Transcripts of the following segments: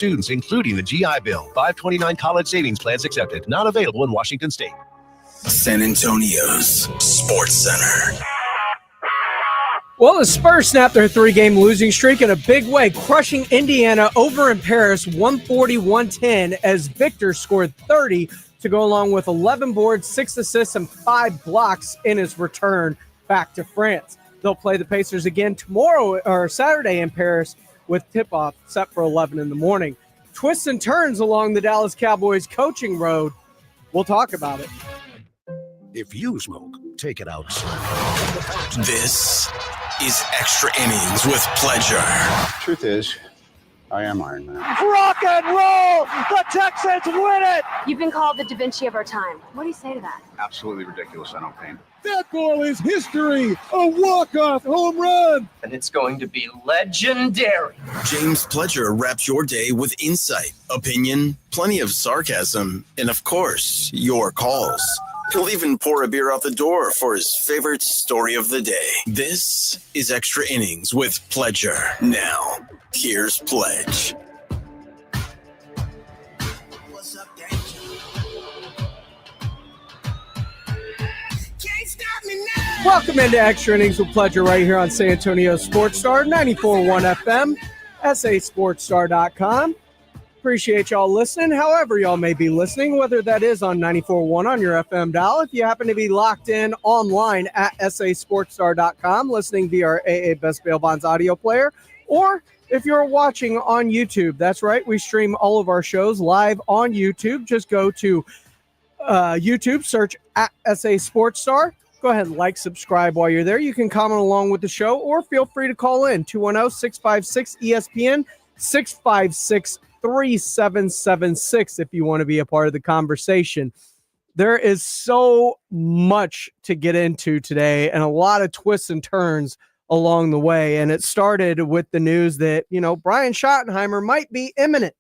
students, including the GI Bill. 529 college savings plans accepted. Not available in Washington State. San Antonio's Sports Center. Well, the Spurs snapped their 3-game losing streak in a big way, crushing Indiana over in Paris 140-110 as Victor scored 30 to go along with 11 boards, 6 assists, and 5 blocks in his return back to France. They'll play the Pacers again tomorrow or Saturday in Paris with tip-off set for 11 in the morning. Twists and turns along the Dallas Cowboys coaching road. We'll talk about it. If you smoke, take it outside. This is Extra Innings with Pleasure. Truth is, I am Iron Man. Rock and roll! The Texans win it! You've been called the Da Vinci of our time. What do you say to that? Absolutely ridiculous. I don't paint. That goal is history! A walk-off home run! And it's going to be legendary. James Pledger wraps your day with insight, opinion, plenty of sarcasm, and of course, your calls. He'll even pour a beer out the door for his favorite story of the day. This is Extra Innings with Pledger. Now, here's Pledge. What's up, Danger? Can't stop me now. Welcome into Extra Innings with Pledger right here on San Antonio Sports Star, 94.1 FM, sasportstar.com. Appreciate y'all listening, however y'all may be listening, whether that is on 94.1 on your FM dial. If you happen to be locked in online at sasportstar.com, listening via our AA Best Bail Bonds audio player, or if you're watching on YouTube, that's right, we stream all of our shows live on YouTube. Just go to YouTube, search at SA Sports Star. Go ahead and like, subscribe while you're there. You can comment along with the show, or feel free to call in 210-656-ESPN, 656-3776 if you want to be a part of the conversation. There is so much to get into today and a lot of twists and turns along the way. And it started with the news that, Brian Schottenheimer might be imminent.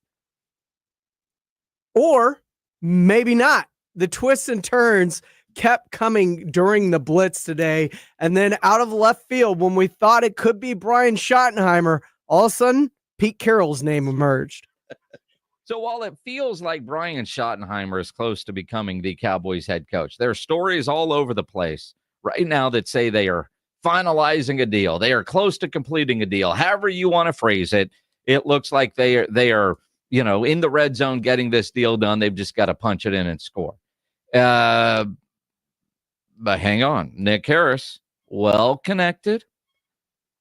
Or maybe not. The twists and turns kept coming during the blitz today. And then out of left field, when we thought it could be Brian Schottenheimer, all of a sudden, Pete Carroll's name emerged. So while it feels like Brian Schottenheimer is close to becoming the Cowboys head coach, there are stories all over the place right now that say they are finalizing a deal. They are close to completing a deal. However you want to phrase it, it looks like they are in the red zone getting this deal done. They've just got to punch it in and score. But hang on. Nick Harris, well connected.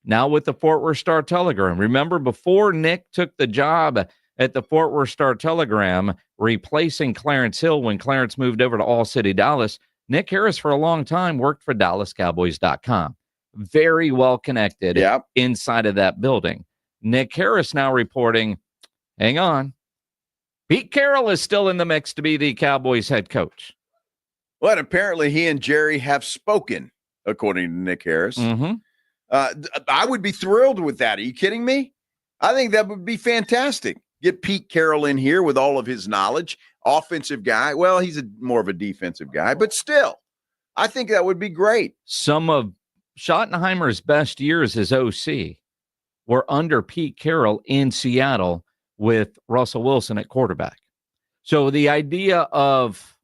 Now with the Fort Worth Star-Telegram. Remember, before Nick took the job at the Fort Worth Star-Telegram, replacing Clarence Hill when Clarence moved over to All City Dallas, Nick Harris for a long time worked for DallasCowboys.com. Very well connected inside of that building. Nick Harris now reporting, hang on, Pete Carroll is still in the mix to be the Cowboys head coach. Well, and apparently he and Jerry have spoken, according to Nick Harris. Mm-hmm. I would be thrilled with that. Are you kidding me? I think that would be fantastic. Get Pete Carroll in here with all of his knowledge. Offensive guy. Well, he's more of a defensive guy, but still, I think that would be great. Some of Schottenheimer's best years as OC were under Pete Carroll in Seattle with Russell Wilson at quarterback. So the idea of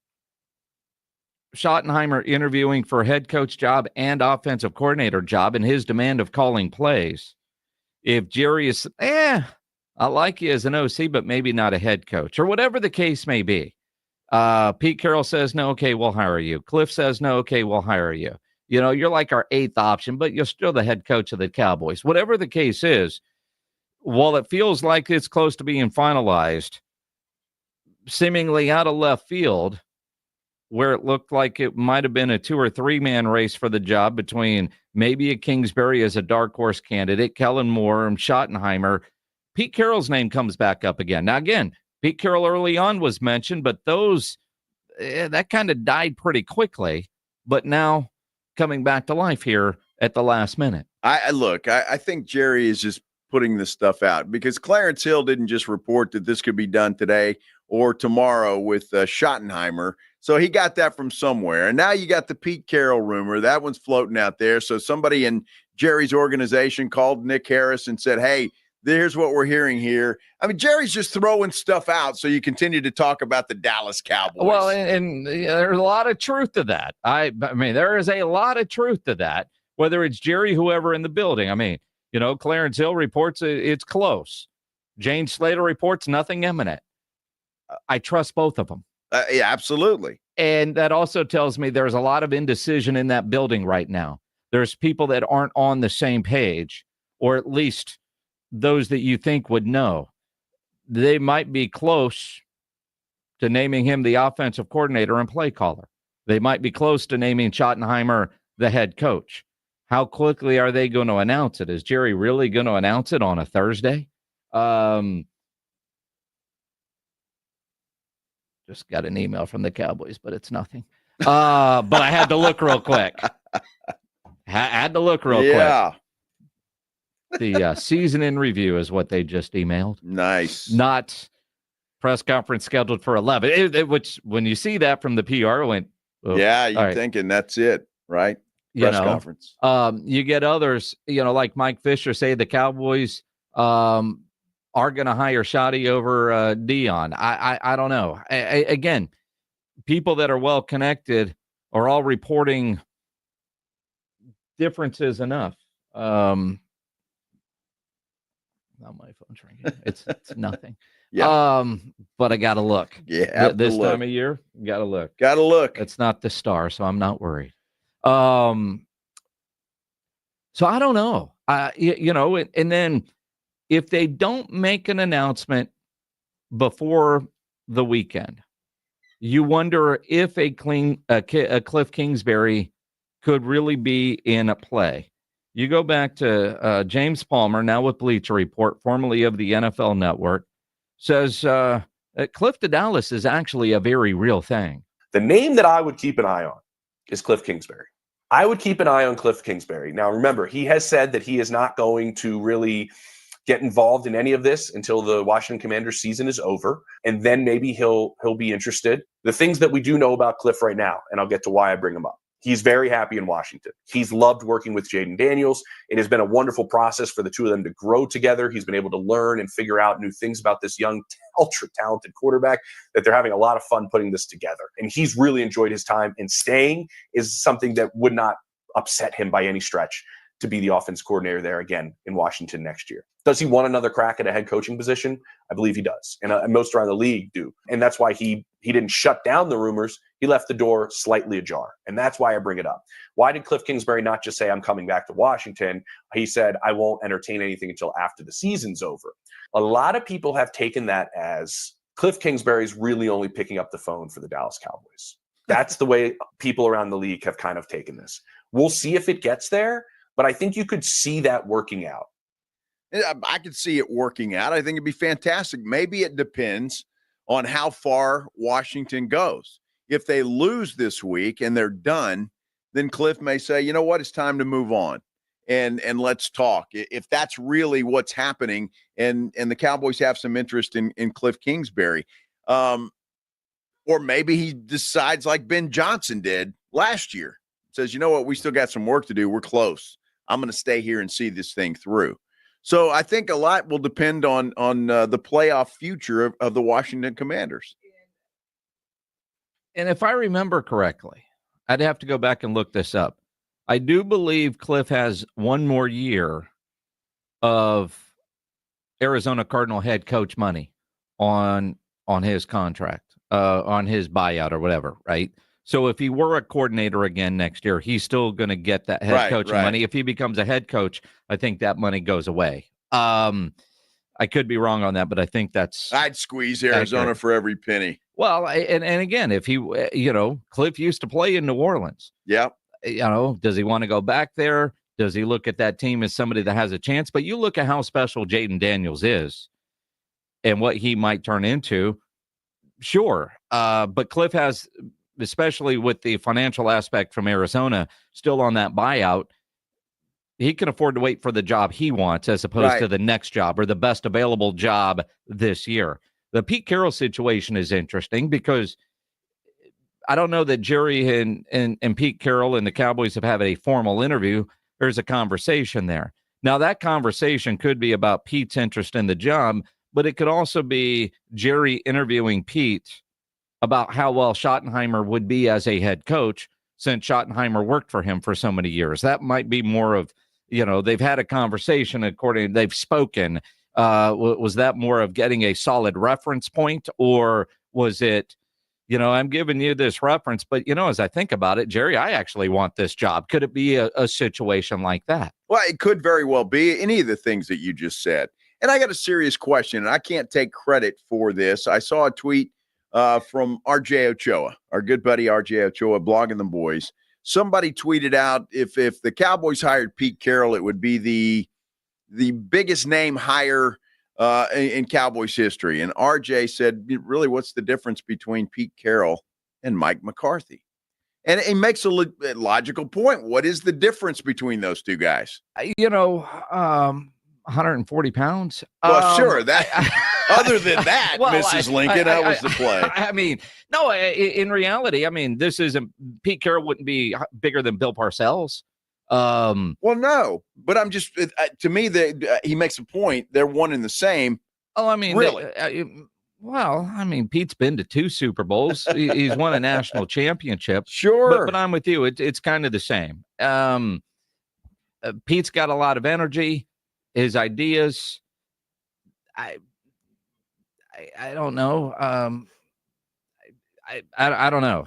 Schottenheimer interviewing for a head coach job and offensive coordinator job and his demand of calling plays. If Jerry is, I like you as an OC, but maybe not a head coach or whatever the case may be. Pete Carroll says, no, okay, we'll hire you. Cliff says, no, okay, we'll hire you. You're like our 8th option, but you're still the head coach of the Cowboys. Whatever the case is, while it feels like it's close to being finalized, seemingly out of left field, where it looked like it might have been a 2 or 3 man race for the job between maybe a Kingsbury as a dark horse candidate, Kellen Moore and Schottenheimer, Pete Carroll's name comes back up again. Now, again, Pete Carroll early on was mentioned, but that kind of died pretty quickly. But now coming back to life here at the last minute. I think Jerry is just putting this stuff out because Clarence Hill didn't just report that this could be done today or tomorrow with Schottenheimer. So he got that from somewhere. And now you got the Pete Carroll rumor. That one's floating out there. So somebody in Jerry's organization called Nick Harris and said, hey, Here's what we're hearing here. I mean, Jerry's just throwing stuff out so you continue to talk about the Dallas Cowboys. Well, and there's a lot of truth to that. I mean, there is a lot of truth to that, whether it's Jerry, whoever in the building. I mean, Clarence Hill reports it's close. Jane Slater reports nothing imminent. I trust both of them. Yeah, absolutely. And that also tells me there's a lot of indecision in that building right now. There's people that aren't on the same page, or at least those that you think would know. They might be close to naming him the offensive coordinator and play caller. They might be close to naming Schottenheimer the head coach. How quickly are they going to announce it? Is Jerry really going to announce it on a Thursday? Just got an email from the Cowboys, but it's nothing. But I had to look real quick. Had to look real quick. The season in review is what they just emailed. Nice. Not press conference scheduled for 11, which when you see that from the PR, it went, oh, yeah, you're thinking that's it, right? Press conference. You get others, like Mike Fisher say the Cowboys are going to hire Shoddy over Dion. I don't know. Again, people that are well connected are all reporting differences enough. Not my phone's ringing. It's nothing. Yeah. But I gotta look. Yeah. This time of year, gotta look. Gotta look. It's not the Star, so I'm not worried. So I don't know. And then if they don't make an announcement before the weekend, you wonder if a Cliff Kingsbury could really be in a play. You go back to James Palmer, now with Bleacher Report, formerly of the NFL Network, says Cliff to Dallas is actually a very real thing. The name that I would keep an eye on is Cliff Kingsbury. I would keep an eye on Cliff Kingsbury. Now, remember, he has said that he is not going to really get involved in any of this until the Washington Commanders season is over, and then maybe he'll be interested. The things that we do know about Cliff right now, and I'll get to why I bring him up. He's very happy in Washington. He's loved working with Jaden Daniels. It has been a wonderful process for the two of them to grow together. He's been able to learn and figure out new things about this young, ultra-talented quarterback, that they're having a lot of fun putting this together. And he's really enjoyed his time, and staying is something that would not upset him by any stretch to be the offense coordinator there again in Washington next year. Does he want another crack at a head coaching position? I believe he does. And most around the league do. And that's why he didn't shut down the rumors. He left the door slightly ajar. And that's why I bring it up. Why did Cliff Kingsbury not just say, I'm coming back to Washington? He said, I won't entertain anything until after the season's over. A lot of people have taken that as Cliff Kingsbury's really only picking up the phone for the Dallas Cowboys. That's the way people around the league have kind of taken this. We'll see if it gets there, but I think you could see that working out. I could see it working out. I think it'd be fantastic. Maybe it depends on how far Washington goes. If they lose this week and they're done, then Cliff may say, you know what, it's time to move on and let's talk. If that's really what's happening and the Cowboys have some interest in Cliff Kingsbury, or maybe he decides like Ben Johnson did last year, says, you know what, we still got some work to do. We're close. I'm going to stay here and see this thing through. So I think a lot will depend on the playoff future of the Washington Commanders. And if I remember correctly, I'd have to go back and look this up. I do believe Cliff has one more year of Arizona Cardinal head coach money on his contract, on his buyout or whatever, right? So if he were a coordinator again next year, he's still going to get that head coaching money. If he becomes a head coach, I think that money goes away. I could be wrong on that, but I think that's... I'd squeeze Arizona for every penny. Well, and again, if he, Cliff used to play in New Orleans. Yeah. Does he want to go back there? Does he look at that team as somebody that has a chance? But you look at how special Jaden Daniels is and what he might turn into. Sure. But Cliff has, especially with the financial aspect from Arizona, still on that buyout, he can afford to wait for the job he wants as opposed to the next job or the best available job this year. The Pete Carroll situation is interesting because I don't know that Jerry and Pete Carroll and the Cowboys have had a formal interview. There's a conversation there. Now, that conversation could be about Pete's interest in the job, but it could also be Jerry interviewing Pete about how well Schottenheimer would be as a head coach, since Schottenheimer worked for him for so many years. That might be more of, they've had a conversation, they've spoken. Was that more of getting a solid reference point, or was it, I'm giving you this reference, but, as I think about it, Jerry, I actually want this job. Could it be a situation like that? Well, it could very well be any of the things that you just said. And I got a serious question, and I can't take credit for this. I saw a tweet from RJ Ochoa, our good buddy RJ Ochoa, Blogging the Boys. Somebody tweeted out if the Cowboys hired Pete Carroll, it would be the biggest name hire in Cowboys history. And RJ said, really, what's the difference between Pete Carroll and Mike McCarthy? And it makes a logical point. What is the difference between those two guys? 140 pounds. Well, sure. That other than that, well, Mrs. Lincoln, that was the play. I mean, no, in reality, this isn't Pete Carroll wouldn't be bigger than Bill Parcells. Well, no, but I'm just to me that he makes a point. They're one and the same. Oh, I mean, really. Pete's been to 2 Super Bowls. He's won a national championship. Sure. But I'm with you. It's kind of the same. Pete's got a lot of energy. His ideas, I don't know. I don't know.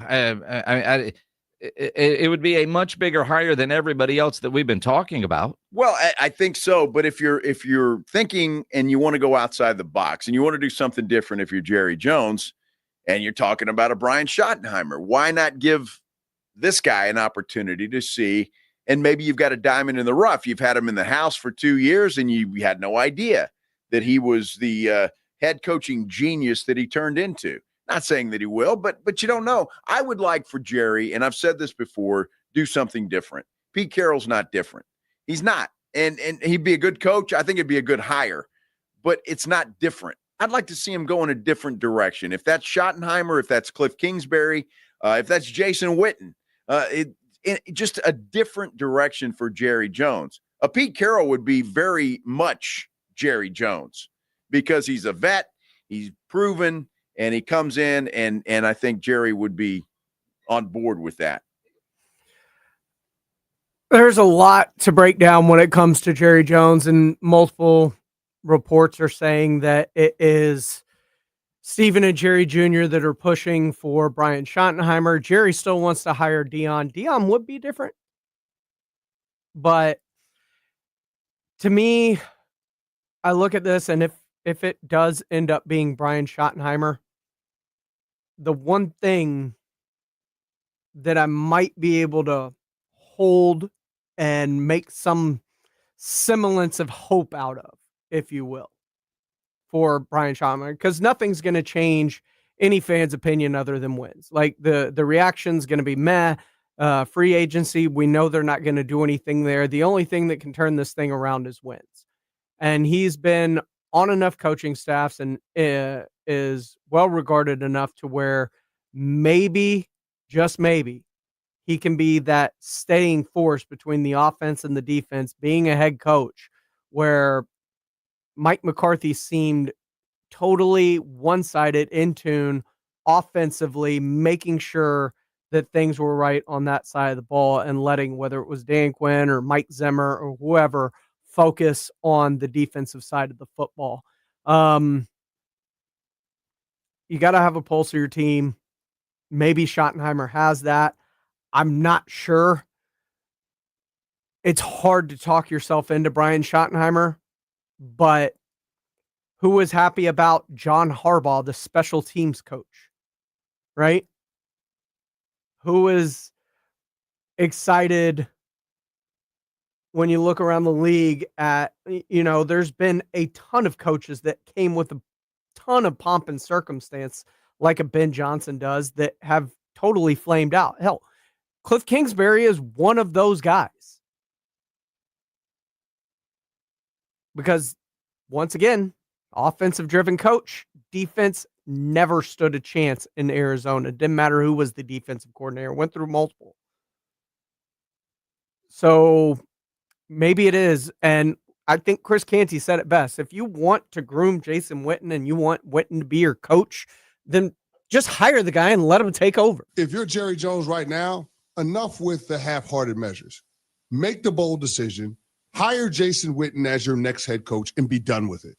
It would be a much bigger hire than everybody else that we've been talking about. Well, I think so. But if you're thinking and you want to go outside the box and you want to do something different, if you're Jerry Jones and you're talking about a Brian Schottenheimer, why not give this guy an opportunity to see? And maybe you've got a diamond in the rough. You've had him in the house for 2 years and you had no idea that he was the head coaching genius that he turned into. Not saying that he will, but you don't know. I would like for Jerry, and I've said this before, do something different. Pete Carroll's not different. He's not. And he'd be a good coach. I think it'd be a good hire, but it's not different. I'd like to see him go in a different direction. If that's Schottenheimer, if that's Cliff Kingsbury, if that's Jason Witten, just a different direction for Jerry Jones. Pete Carroll would be very much Jerry Jones because he's a vet, he's proven, and he comes in, and I think Jerry would be on board with that. There's a lot to break down when it comes to Jerry Jones, and multiple reports are saying that it is Stephen and Jerry Jr. that are pushing for Brian Schottenheimer. Jerry still wants to hire Dion. Dion would be different. But to me, I look at this, and if it does end up being Brian Schottenheimer, the one thing that I might be able to hold and make some semblance of hope out of, if you will, for Brian Schottenheimer, because nothing's going to change any fan's opinion other than wins. Like the reaction's going to be meh. Free agency, we know they're not going to do anything there. The only thing that can turn this thing around is wins. And he's been on enough coaching staffs and is well regarded enough to where maybe, just maybe, he can be that steadying force between the offense and the defense, being a head coach, where Mike McCarthy seemed totally one-sided, in tune, offensively, making sure that things were right on that side of the ball and letting, whether it was Dan Quinn or Mike Zimmer or whoever, focus on the defensive side of the football. You got to have a pulse of your team. Maybe Schottenheimer has that. I'm not sure. It's hard to talk yourself into Brian Schottenheimer, but who was happy about John Harbaugh, the special teams coach, right? Who is excited when you look around the league at, there's been a ton of coaches that came with a ton of pomp and circumstance, like a Ben Johnson does, that have totally flamed out. Hell, Cliff Kingsbury is one of those guys. Because, once again, offensive-driven coach, defense never stood a chance in Arizona. It didn't matter who was the defensive coordinator. Went through multiple. So maybe it is. And I think Chris Canty said it best. If you want to groom Jason Witten and you want Witten to be your coach, then just hire the guy and let him take over. If you're Jerry Jones right now, enough with the half-hearted measures. Make the bold decision. Hire Jason Witten as your next head coach and be done with it.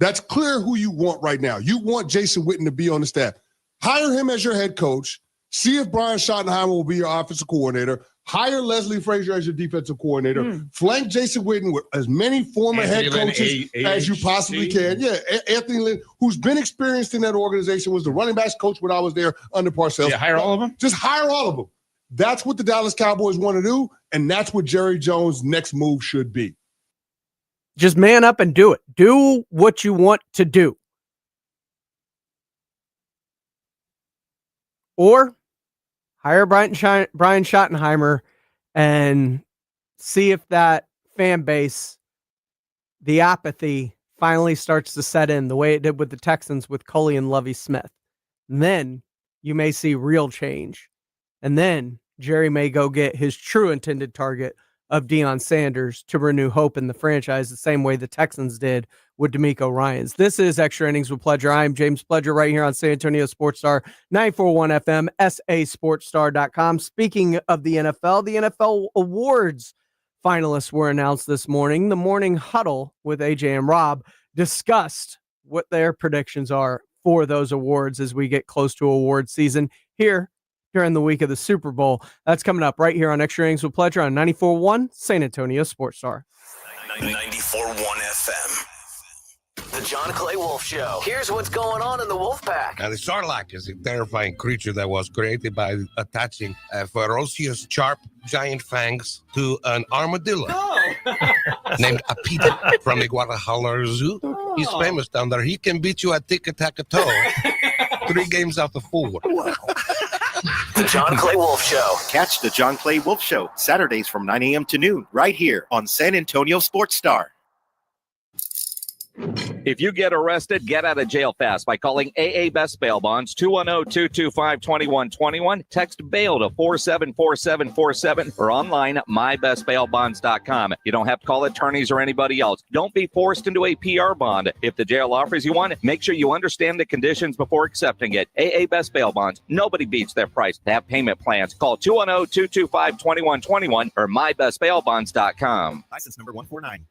That's clear who you want right now. You want Jason Witten to be on the staff. Hire him as your head coach. See if Brian Schottenheimer will be your offensive coordinator. Hire Leslie Frazier as your defensive coordinator. Flank Jason Witten with as many former head coaches as you possibly can. Yeah, Anthony Lynn, who's been experienced in that organization, was the running backs coach when I was there under Parcells. Hire all of them? Just hire all of them. That's what the Dallas Cowboys want to do, and that's what Jerry Jones' next move should be. Just man up and do it. Do what you want to do. Or hire Brian Schottenheimer and see if that fan base, the apathy, finally starts to set in the way it did with the Texans with Coley and Lovie Smith. And then you may see real change. And then Jerry may go get his true intended target of Deion Sanders to renew hope in the franchise the same way the Texans did with DeMeco Ryans. This is Extra Innings with Pledger. I'm James Pledger right here on San Antonio Sports Star, 941 FM, sasportstar.com. Speaking of the NFL awards finalists were announced this morning. The morning huddle with AJ and Rob discussed what their predictions are for those awards as we get close to award season here during the week of the Super Bowl. That's coming up right here on Extra Innings with Pledger on 94.1 San Antonio Sports Star. 94.1 FM. The John Clay Wolf Show. Here's what's going on in the Wolf Pack. Now, the Sarlacc is a terrifying creature that was created by attaching ferocious, sharp, giant fangs to an armadillo named Apita from the Guadalajara Zoo. He's famous down there. He can beat you at tic-a-tac-a-toe 3 games out of 4. Wow. The John Clay Wolf Show. Catch the John Clay Wolf Show Saturdays from 9 a.m. to noon right here on San Antonio Sports Star. If you get arrested, get out of jail fast by calling AA Best Bail Bonds, 210-225-2121. Text bail to 474747 or online at mybestbailbonds.com. You don't have to call attorneys or anybody else. Don't be forced into a PR bond. If the jail offers you one, make sure you understand the conditions before accepting it. AA Best Bail Bonds. Nobody beats their price. They have payment plans. Call 210-225-2121 or mybestbailbonds.com. License number 149.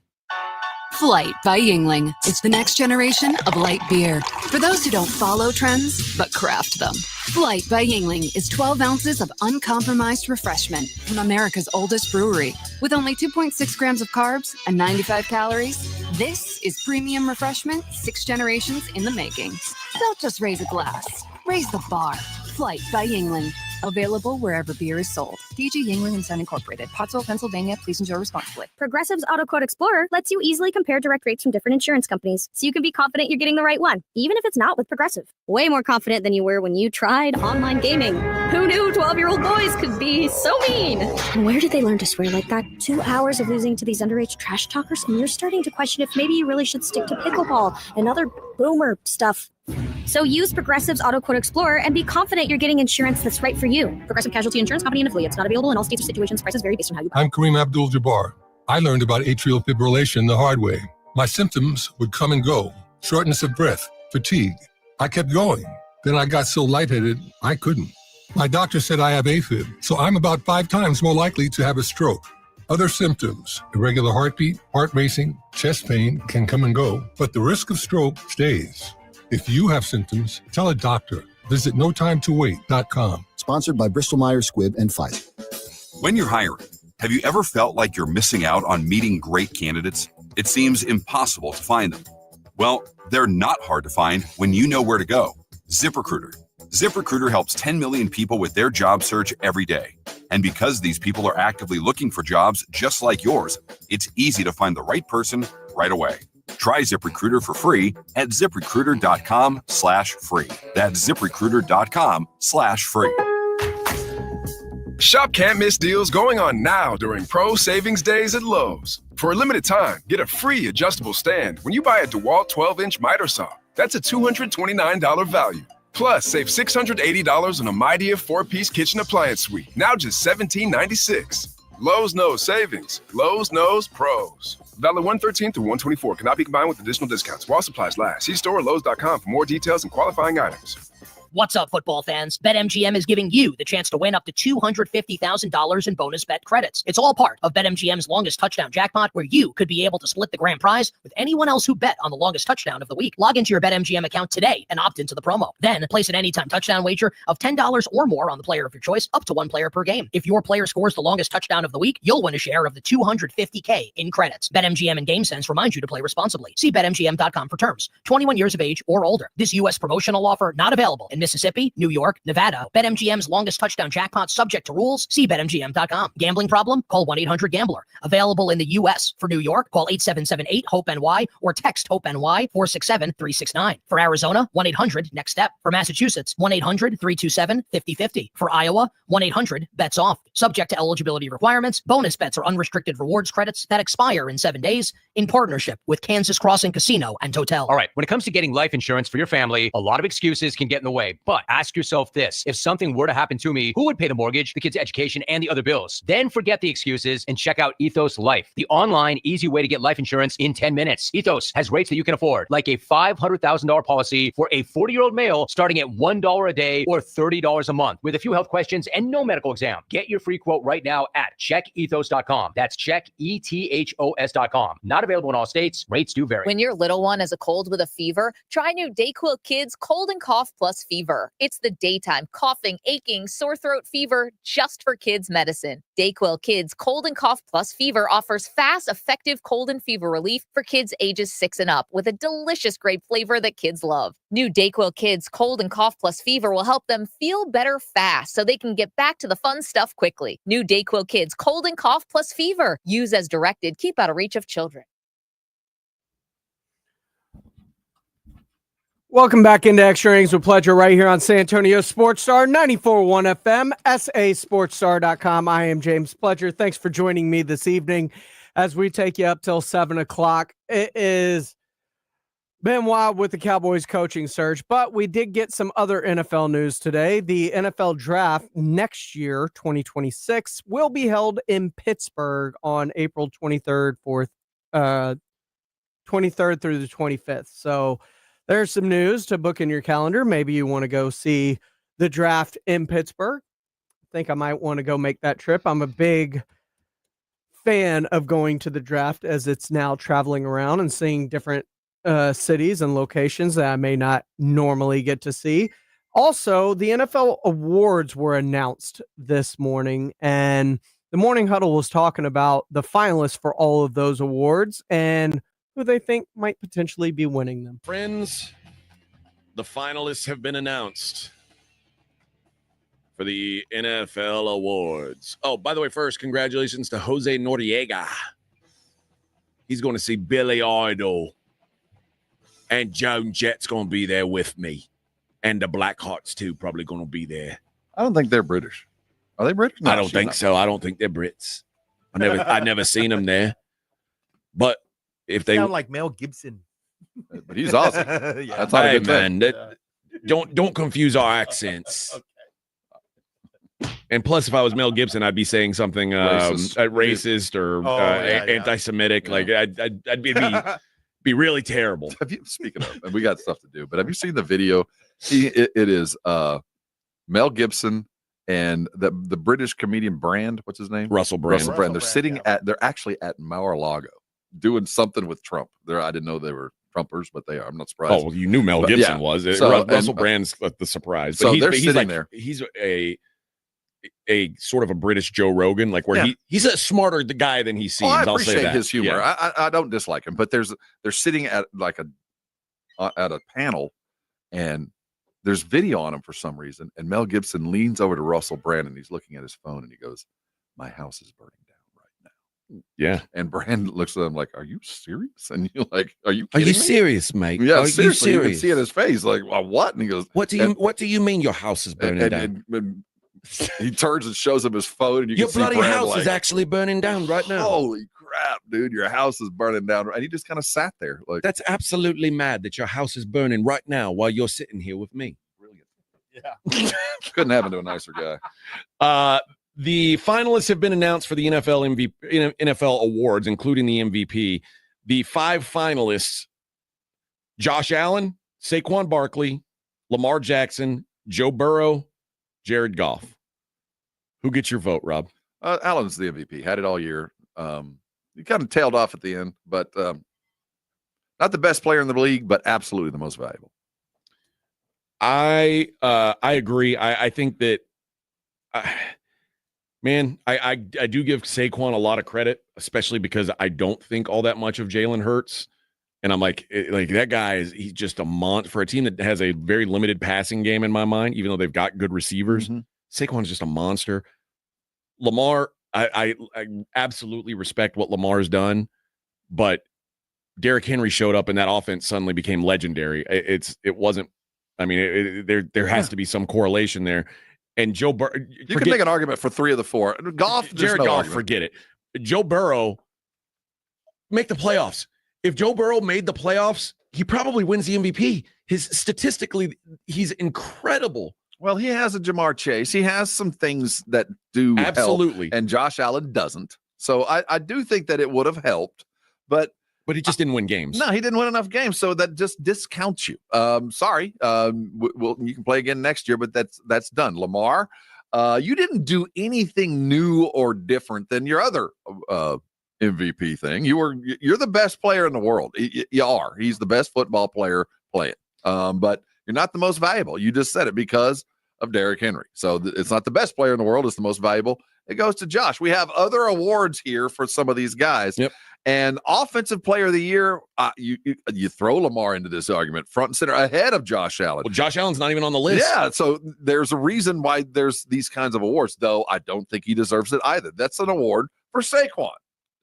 Flight by Yingling. It's the next generation of light beer. For those who don't follow trends, but craft them. Flight by Yingling is 12 ounces of uncompromised refreshment from America's oldest brewery. With only 2.6 grams of carbs and 95 calories, this is premium refreshment 6 generations in the making. Don't just raise a glass. Raise the bar. Flight by Yingling. Available wherever beer is sold. DG Yingling & Son Incorporated, Pottsville, Pennsylvania. Please enjoy responsibly. Progressive's Auto Quote Explorer lets you easily compare direct rates from different insurance companies, so you can be confident you're getting the right one, even if it's not with Progressive. Way more confident than you were when you tried online gaming. Who knew 12-year-old boys could be so mean? And where did they learn to swear like that? 2 hours of losing to these underage trash talkers, and you're starting to question if maybe you really should stick to pickleball and other boomer stuff. So use Progressive's Auto Quote Explorer and be confident you're getting insurance that's right for you. Progressive Casualty Insurance Company and affiliates. Not available in all states or situations. Prices vary based on how you buy. I'm Kareem Abdul-Jabbar. I learned about atrial fibrillation the hard way. My symptoms would come and go. Shortness of breath, fatigue. I kept going. Then I got so lightheaded, I couldn't. My doctor said I have AFib, so I'm about 5 times more likely to have a stroke. Other symptoms, irregular heartbeat, heart racing, chest pain can come and go, but the risk of stroke stays. If you have symptoms, tell a doctor. Visit notimetowait.com. Sponsored by Bristol-Myers Squibb and Pfizer. When you're hiring, have you ever felt like you're missing out on meeting great candidates? It seems impossible to find them. Well, they're not hard to find when you know where to go. ZipRecruiter. ZipRecruiter helps 10 million people with their job search every day. And because these people are actively looking for jobs just like yours, it's easy to find the right person right away. Try ZipRecruiter for free at ZipRecruiter.com/free. That's ZipRecruiter.com/free. Shop can't miss deals going on now during Pro Savings Days at Lowe's. For a limited time, get a free adjustable stand when you buy a DeWalt 12-inch miter saw. That's a $229 value. Plus, save $680 on a Midea 4-piece kitchen appliance suite. Now just $17.96. Lowe's knows savings. Lowe's knows pros. Valid 113 through 124. Cannot be combined with additional discounts while supplies last. See store or Lowe's.com for more details and qualifying items. What's up, football fans? BetMGM is giving you the chance to win up to $250,000 in bonus bet credits. It's all part of BetMGM's longest touchdown jackpot, where you could be able to split the grand prize with anyone else who bet on the longest touchdown of the week. Log into your BetMGM account today and opt into the promo. Then place an anytime touchdown wager of $10 or more on the player of your choice, up to one player per game. If your player scores the longest touchdown of the week, you'll win a share of the $250K in credits. BetMGM and GameSense remind you to play responsibly. See BetMGM.com for terms. 21 years of age or older. This U.S. promotional offer not available in Mississippi, New York, Nevada. BetMGM's longest touchdown jackpot subject to rules. See BetMGM.com. Gambling problem? Call 1-800-GAMBLER. Available in the U.S. For New York, call 877-8-HOPE-NY or text HOPE-NY 467-369. For Arizona, 1-800-NEXT-STEP. For Massachusetts, 1-800-327-5050. For Iowa, 1-800-BETS-OFF. Subject to eligibility requirements. Bonus bets are unrestricted rewards credits that expire in 7 days in partnership with Kansas Crossing Casino and Hotel. All right, when it comes to getting life insurance for your family, a lot of excuses can get in the way, but ask yourself this. If something were to happen to me, who would pay the mortgage, the kids' education, and the other bills? Then forget the excuses and check out Ethos Life, the online, easy way to get life insurance in 10 minutes. Ethos has rates that you can afford, like a $500,000 policy for a 40-year-old male starting at $1 a day or $30 a month with a few health questions and no medical exam. Get your free quote right now at checkethos.com. That's checkethos.com. Not available in all states. Rates do vary. When your little one has a cold with a fever, try new DayQuil Kids Cold and Cough Plus Fever. It's the daytime coughing, aching, sore throat fever just for kids medicine. DayQuil Kids Cold and Cough Plus Fever offers fast, effective cold and fever relief for kids ages 6 and up with a delicious grape flavor that kids love. New DayQuil Kids Cold and Cough Plus Fever will help them feel better fast so they can get back to the fun stuff quickly. New DayQuil Kids Cold and Cough Plus Fever. Use as directed. Keep out of reach of children. Welcome back into Extra Innings with Pleasure right here on San Antonio Sports Star 94.1 FM, sasportstar.com. I am James Pledger. Thanks for joining me this evening as we take you up till 7 o'clock. It is been wild with the Cowboys coaching search, but we did get some other NFL news today. The NFL draft next year, 2026, will be held in Pittsburgh on April 23rd, 23rd through the 25th. So there's some news to book in your calendar. Maybe you want to go see the draft in Pittsburgh. I think I might want to go make that trip. I'm a big fan of going to the draft as it's now traveling around and seeing different cities and locations that I may not normally get to see. Also, the NFL awards were announced this morning, and the Morning Huddle was talking about the finalists for all of those awards and who they think might potentially be winning them. Friends, the finalists have been announced for the NFL awards. Oh, by the way, first, congratulations to Jose Noriega. He's going to see Billy Idol. And Joan Jett's going to be there with me. And the Blackhearts, too, probably going to be there. I don't think they're British. Are they British? No, I don't think so. I don't think they're Brits. I never seen them there. But if they sound like Mel Gibson. But he's awesome. Yeah. That's not hey, a good man. Don't confuse our accents. Okay. And plus, if I was Mel Gibson, I'd be saying something racist or anti-Semitic. Yeah. Like I'd be really terrible. Speaking of, and we got stuff to do, but have you seen the video? It is Mel Gibson and the British comedian Brand. What's his name? Russell Brand. They're sitting they're actually at Mar-a-Lago doing something with Trump. I didn't know they were Trumpers, but they are. I'm not surprised. Oh, well, you knew Mel Gibson was. Russell Brand's the surprise. But they're sitting there. He's a sort of a British Joe Rogan, like where he's a smarter guy than he seems. I I'll say appreciate that. his humor. Yeah. I don't dislike him, but they're sitting at like at a panel, and there's video on him for some reason. And Mel Gibson leans over to Russell Brand, and he's looking at his phone, and he goes, "My house is burning down right now." Yeah. And Brand looks at him like, "Are you serious?" And you're like, "Are you Are kidding you me?" serious, mate? Yeah, Are seriously. you You can serious? see in his face, like, well, "What?" And he goes, What do you mean your house is burning down? And he turns and shows him his phone, and you Your can see bloody Brand house like, is actually burning down right now. "Holy crap, dude! Your house is burning down!" And he just kind of sat there, like, That's absolutely mad that your house is burning right now while you're sitting here with me. "Yeah, couldn't happen to a nicer guy." The finalists have been announced for the NFL awards, including the MVP. The 5 finalists: Josh Allen, Saquon Barkley, Lamar Jackson, Joe Burrow, Jared Goff. Who gets your vote, Rob? Allen's the MVP. Had it all year. He kind of tailed off at the end, but not the best player in the league, but absolutely the most valuable. I agree. I think that, man, I do give Saquon a lot of credit, especially because I don't think all that much of Jalen Hurts. And I'm like that guy he's just a monster for a team that has a very limited passing game in my mind, even though they've got good receivers. Saquon's just a monster. Lamar, I absolutely respect what Lamar's done, but Derrick Henry showed up and that offense suddenly became legendary. It wasn't. I mean, there has to be some correlation there. And Joe Burrow, you can make an argument for 3 of the 4. Goff, Jared Goff, forget it. Joe Burrow, make the playoffs. If Joe Burrow made the playoffs, he probably wins the MVP. Statistically, he's incredible. Well, he has a Jamar Chase. He has some things that do absolutely help, and Josh Allen doesn't. So I do think that it would have helped, but he just didn't win games. No, he didn't win enough games, so that just discounts you. Sorry. You can play again next year, but that's done. Lamar, you didn't do anything new or different than your other MVP thing. You're the best player in the world. You are. He's the best football player playing. But you're not the most valuable. You just said it because of Derrick Henry. So it's not the best player in the world. It's the most valuable. It goes to Josh. We have other awards here for some of these guys. Yep. And offensive player of the year, you throw Lamar into this argument front and center ahead of Josh Allen. Well, Josh Allen's not even on the list. Yeah, so there's a reason why there's these kinds of awards, though I don't think he deserves it either. That's an award for Saquon.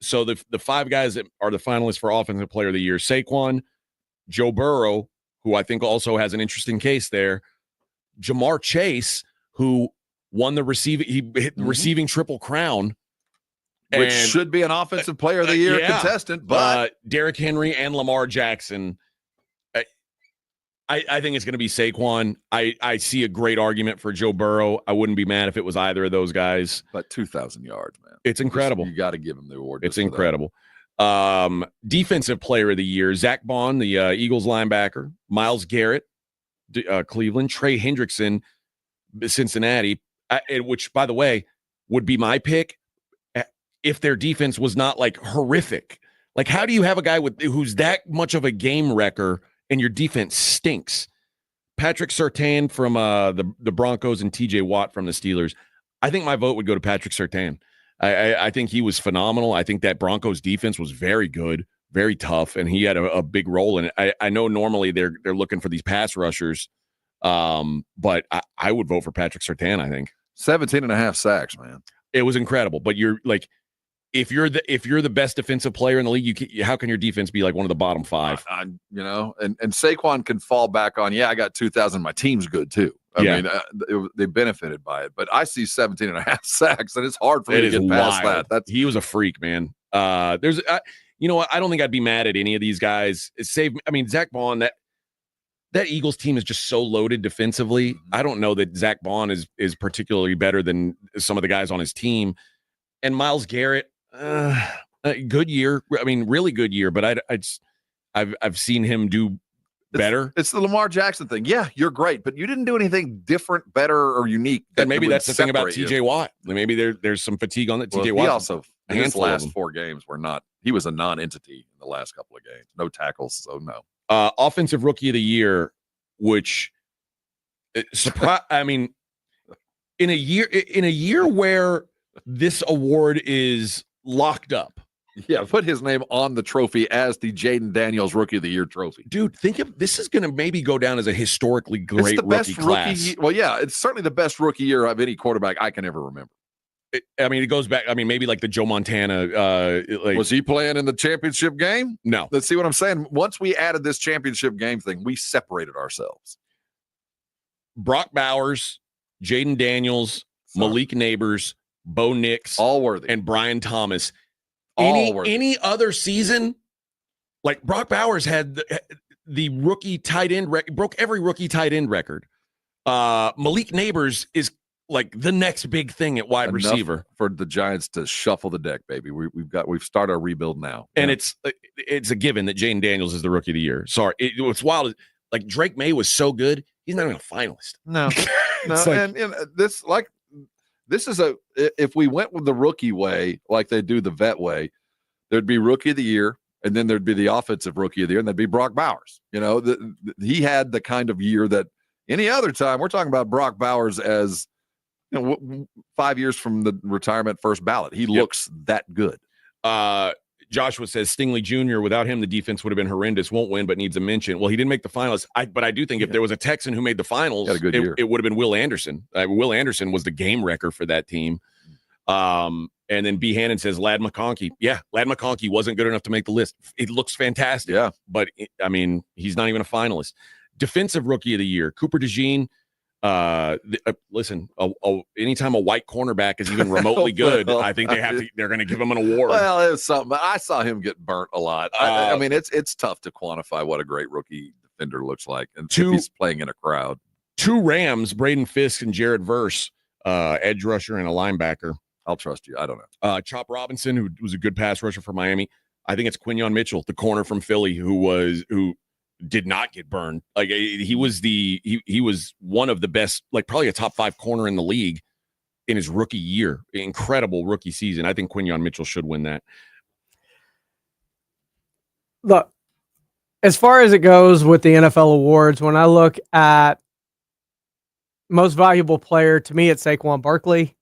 So the 5 guys that are the finalists for offensive player of the year: Saquon, Joe Burrow, who I think also has an interesting case there, Jamar Chase, who won the receiving triple crown, which should be an offensive player of the year contestant, but Derrick Henry and Lamar Jackson. I think it's going to be Saquon. I see a great argument for Joe Burrow. I wouldn't be mad if it was either of those guys. But 2,000 yards, man. It's incredible. You got to give him the award. It's incredible. Defensive player of the year: Zach Bond, the Eagles linebacker; Myles Garrett, Cleveland; Trey Hendrickson, Cincinnati, which, by the way, would be my pick if their defense was not like horrific. Like, how do you have a guy who's that much of a game wrecker and your defense stinks? Patrick Surtain from the Broncos and TJ Watt from the Steelers. I think my vote would go to Patrick Surtain. I think he was phenomenal. I think that Broncos defense was very good, very tough, and he had a big role in it. I know normally they're looking for these pass rushers, but I would vote for Patrick Surtain, I think. 17.5 sacks, man. It was incredible. But you're like, if you're the best defensive player in the league, how can your defense be like one of the bottom 5? And Saquon can fall back on, I got 2,000. My team's good too. I mean, they benefited by it. But I see 17.5 sacks, and it's hard for me to get past that. He was a freak, man. There's, you know what? I don't think I'd be mad at any of these guys. Zach Bond, that Eagles team is just so loaded defensively. I don't know that Zach Bond is particularly better than some of the guys on his team. And Myles Garrett, good year. I mean, really good year. But I've seen him do better. It's the Lamar Jackson thing. Yeah, you're great, but you didn't do anything different, better, or unique. And maybe that's the thing about TJ Watt. Maybe there's some fatigue on that. TJ Watt. He also, in his last 4 games, he was a non-entity in the last couple of games. No tackles, so no. Offensive rookie of the year, which I mean, in a year where this award is locked up. Yeah, put his name on the trophy as the Jaden Daniels Rookie of the Year trophy. Dude, think of this is going to maybe go down as a historically great rookie class. Well, yeah, it's certainly the best rookie year of any quarterback I can ever remember. It goes back. I mean, maybe like the Joe Montana. Was he playing in the championship game? No. Let's see what I'm saying. Once we added this championship game thing, we separated ourselves. Brock Bowers, Jaden Daniels, Malik Neighbors, Bo Nix, all worthy, and Brian Thomas. Any other season, like Brock Bowers had the rookie tight end broke every rookie tight end record. Malik Neighbors is like the next big thing at wide Enough receiver for the Giants to shuffle the deck, baby. We've started our rebuild now, and Yeah. it's a given that Jaden Daniels is the rookie of the year. Sorry, what's wild. Like Drake May was so good, he's not even a finalist. No, no, like, and this is if we went with the rookie way, like they do the vet way, there'd be rookie of the year, and then there'd be the offensive rookie of the year, and that'd be Brock Bowers. You know, he had the kind of year that any other time we're talking about Brock Bowers as 5 years from the retirement first ballot. He looks that good. Joshua says Stingley Jr., without him, the defense would have been horrendous. Won't win, but needs a mention. Well, he didn't make the finals. But I do think if there was a Texan who made the finals, it would have been Will Anderson. Will Anderson was the game wrecker for that team. And then B. Hannon says Ladd McConkey. Yeah, Ladd McConkey wasn't good enough to make the list. It looks fantastic. Yeah. But, I mean, he's not even a finalist. Defensive Rookie of the Year, Cooper DeJean. Listen, anytime a white cornerback is even remotely good, I think they're going to give him an award. Well, it was something. I saw him get burnt a lot. I mean, it's tough to quantify what a great rookie defender looks like, and if he's playing in a crowd. 2 Rams, Braden Fisk and Jared Verse, edge rusher and a linebacker. I'll trust you. I don't know. Chop Robinson, who was a good pass rusher for Miami. I think it's Quinyon Mitchell, the corner from Philly, who did not get burned. Like he was one of the best, like probably a top 5 corner in the league in his rookie year. Incredible rookie season. I think Quinyon Mitchell should win that. Look, as far as it goes with the NFL awards, when I look at most valuable player, to me, it's Saquon Barkley.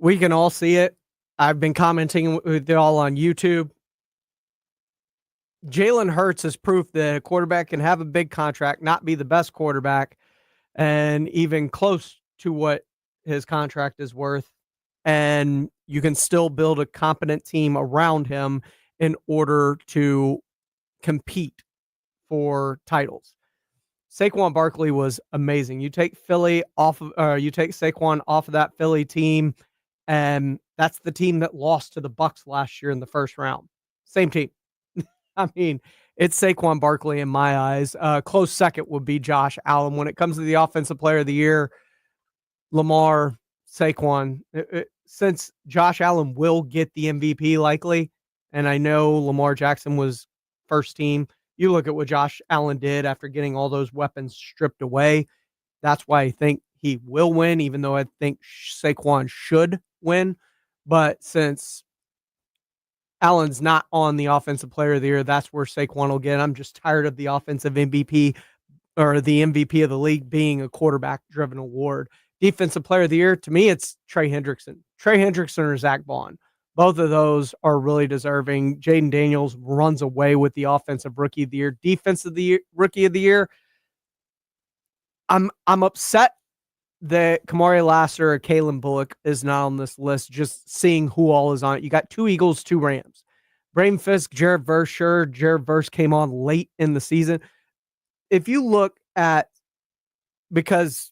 We can all see it. I've been commenting with y'all on YouTube. Jalen Hurts is proof that a quarterback can have a big contract, not be the best quarterback, and even close to what his contract is worth. And you can still build a competent team around him in order to compete for titles. Saquon Barkley was amazing. You take Saquon off of that Philly team, and that's the team that lost to the Bucs last year in the first round. Same team. I mean, it's Saquon Barkley in my eyes. Close second would be Josh Allen. When it comes to the offensive player of the year, Lamar, Saquon. Since Josh Allen will get the MVP likely, and I know Lamar Jackson was first team, you look at what Josh Allen did after getting all those weapons stripped away. That's why I think he will win, even though I think Saquon should win. But since Allen's not on the offensive player of the year, that's where Saquon will get. I'm just tired of the offensive MVP or the MVP of the league being a quarterback-driven award. Defensive player of the year, to me, it's Trey Hendrickson. Trey Hendrickson or Zach Bond. Both of those are really deserving. Jaden Daniels runs away with the offensive rookie of the year. Defensive rookie of the year, I'm upset that Kamari Lassiter or Kalen Bullock is not on this list, just seeing who all is on it. You got 2 Eagles, 2 Rams. Braden Fisk, Jared Verse, sure, Jared Verse came on late in the season. If you look at, because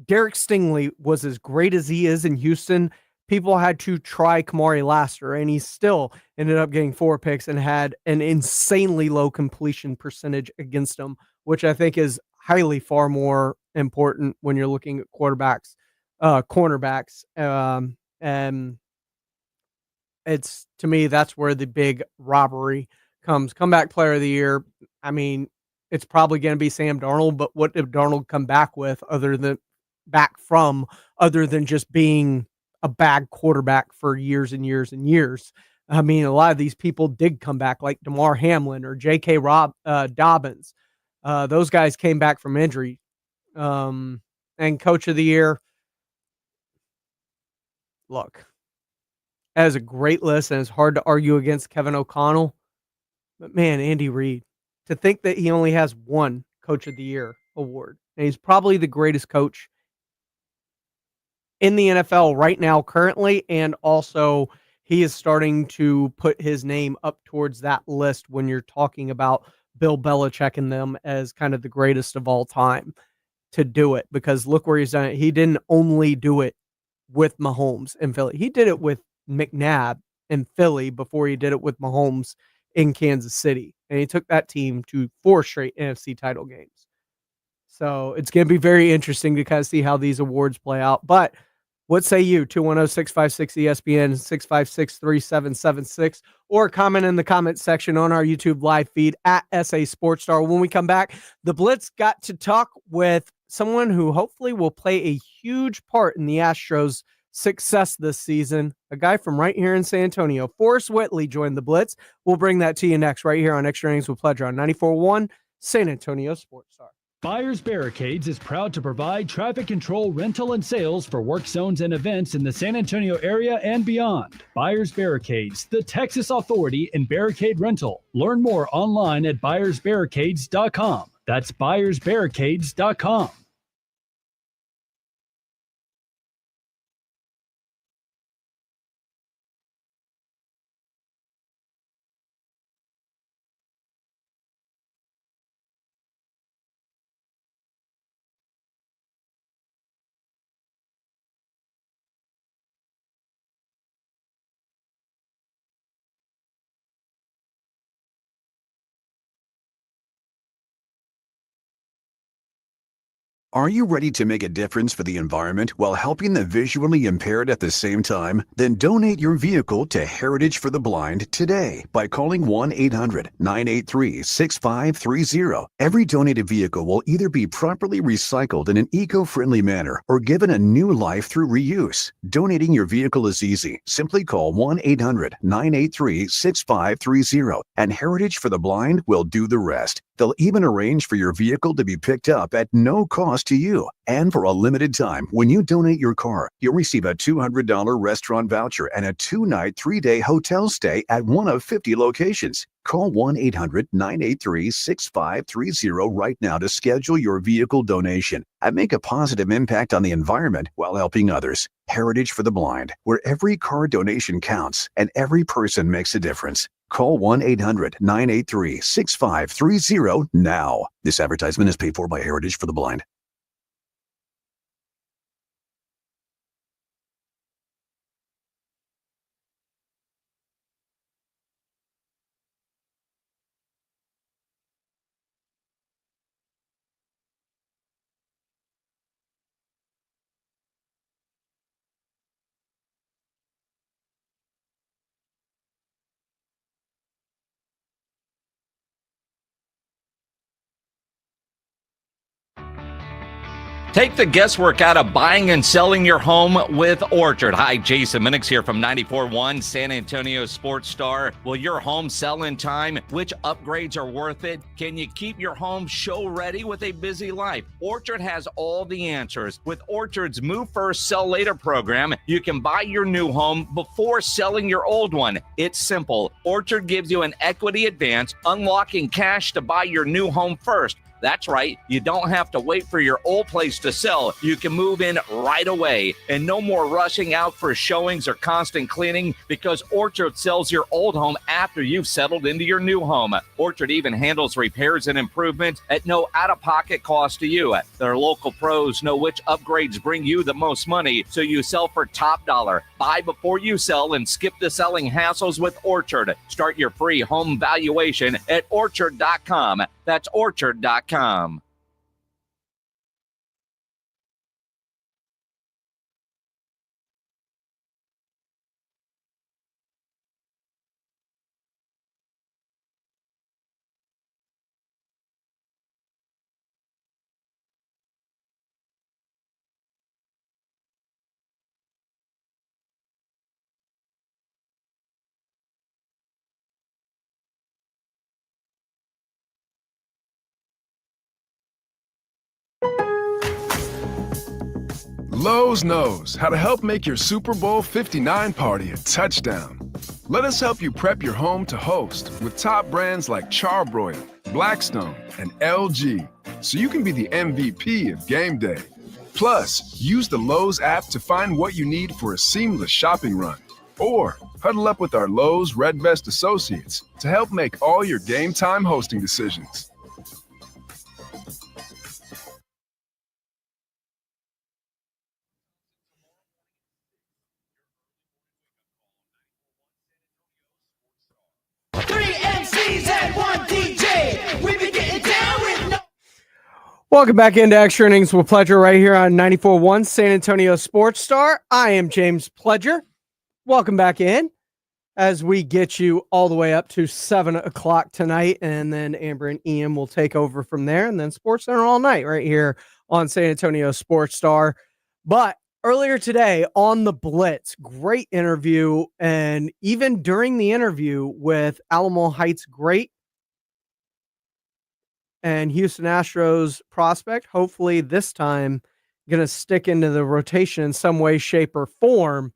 Derek Stingley was as great as he is in Houston, people had to try Kamari Lassiter, and he still ended up getting 4 picks and had an insanely low completion percentage against him, which I think is highly far more important when you're looking at cornerbacks. And it's, to me, that's where the big robbery comes. Comeback player of the year, I mean, it's probably going to be Sam Darnold, but what did Darnold come back with other than just being a bad quarterback for years and years and years? I mean, a lot of these people did come back, like DeMar Hamlin or J.K. Dobbins. Those guys came back from injury. And coach of the year, look, that is a great list, and it's hard to argue against Kevin O'Connell. But man, Andy Reid, to think that he only has 1 coach of the year award, and he's probably the greatest coach in the NFL right now, currently, and also he is starting to put his name up towards that list when you're talking about Bill Belichick and them as kind of the greatest of all time to do it, because look where he's done it. He didn't only do it with Mahomes in Philly. He did it with McNabb in Philly before he did it with Mahomes in Kansas City. And he took that team to 4 straight NFC title games. So it's going to be very interesting to kind of see how these awards play out. But what say you? 210-656-ESPN, 656-3776, or comment in the comment section on our YouTube live feed at SA Sports Star. When we come back, the Blitz got to talk with someone who hopefully will play a huge part in the Astros' success this season, a guy from right here in San Antonio. Forrest Whitley joined the Blitz. We'll bring that to you next right here on Extra Innings with Pleasure on 94.1 San Antonio Sports Star. Buyers Barricades is proud to provide traffic control, rental, and sales for work zones and events in the San Antonio area and beyond. Buyers Barricades, the Texas authority in barricade rental. Learn more online at buyersbarricades.com. That's buyersbarricades.com. Are you ready to make a difference for the environment while helping the visually impaired at the same time? Then donate your vehicle to Heritage for the Blind today by calling 1-800-983-6530. Every donated vehicle will either be properly recycled in an eco-friendly manner or given a new life through reuse. Donating your vehicle is easy. Simply call 1-800-983-6530 and Heritage for the Blind will do the rest. They'll even arrange for your vehicle to be picked up at no cost to you. And for a limited time, when you donate your car, you'll receive a $200 restaurant voucher and a 2-night, 3-day hotel stay at one of 50 locations. Call 1-800-983-6530 right now to schedule your vehicle donation and make a positive impact on the environment while helping others. Heritage for the Blind, where every car donation counts and every person makes a difference. Call 1-800-983-6530 now. This advertisement is paid for by Heritage for the Blind. Take the guesswork out of buying and selling your home with Orchard. Hi, Jason Minix here from 94.1 San Antonio Sports Star. Will your home sell in time? Which upgrades are worth it? Can you keep your home show ready with a busy life? Orchard has all the answers. With Orchard's Move First, Sell Later program, you can buy your new home before selling your old one. It's simple. Orchard gives you an equity advance, unlocking cash to buy your new home first. That's right. You don't have to wait for your old place to sell. You can move in right away. And no more rushing out for showings or constant cleaning because Orchard sells your old home after you've settled into your new home. Orchard even handles repairs and improvements at no out-of-pocket cost to you. Their local pros know which upgrades bring you the most money, so you sell for top dollar. Buy before you sell and skip the selling hassles with Orchard. Start your free home valuation at Orchard.com. That's Orchard.com. Lowe's knows how to help make your Super Bowl 59 party a touchdown. Let us help you prep your home to host with top brands like Charbroil, Blackstone, and LG, so you can be the MVP of game day. Plus, use the Lowe's app to find what you need for a seamless shopping run. Or huddle up with our Lowe's Red Vest associates to help make all your game time hosting decisions. Welcome back into Extra Innings with Pleasure right here on 94.1 San Antonio Sports Star. I am James Pledger. Welcome back in as we get you all the way up to 7 o'clock tonight, and then Amber and Ian will take over from there, and then Sports Center all night right here on San Antonio Sports Star. But earlier today on the Blitz, great interview, and even during the interview with Alamo Heights great and Houston Astros prospect, hopefully this time going to stick into the rotation in some way, shape, or form,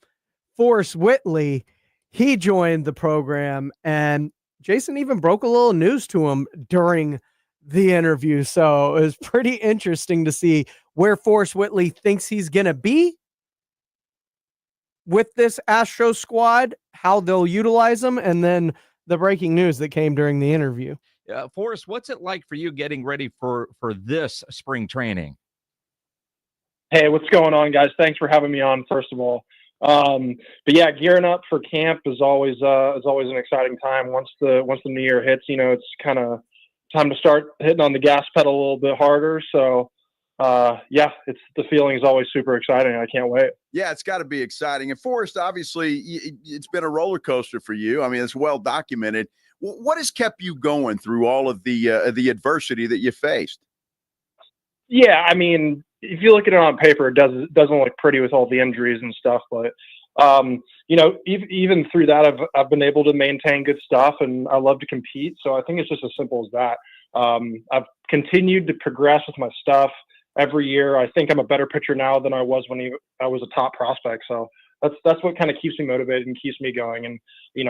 Forrest Whitley, he joined the program, and Jason even broke a little news to him during the interview. So it was pretty interesting to see where Forrest Whitley thinks he's going to be with this Astros squad, how they'll utilize him, and then the breaking news that came during the interview. Forrest, what's it like for you getting ready for this spring training? Hey, what's going on, guys? Thanks for having me on, first of all. But yeah, gearing up for camp is always an exciting time. Once the new year hits, it's kind of time to start hitting on the gas pedal a little bit harder. So yeah, the feeling is always super exciting. I can't wait. Yeah, it's got to be exciting. And Forrest, obviously, it's been a roller coaster for you. I mean, it's well documented. What has kept you going through all of the adversity that you faced? Yeah, I mean, if you look at it on paper, it doesn't look pretty with all the injuries and stuff. But even through that, I've been able to maintain good stuff, and I love to compete. So I think it's just as simple as that. I've continued to progress with my stuff every year. I think I'm a better pitcher now than I was when I was a top prospect. So that's what kind of keeps me motivated and keeps me going. And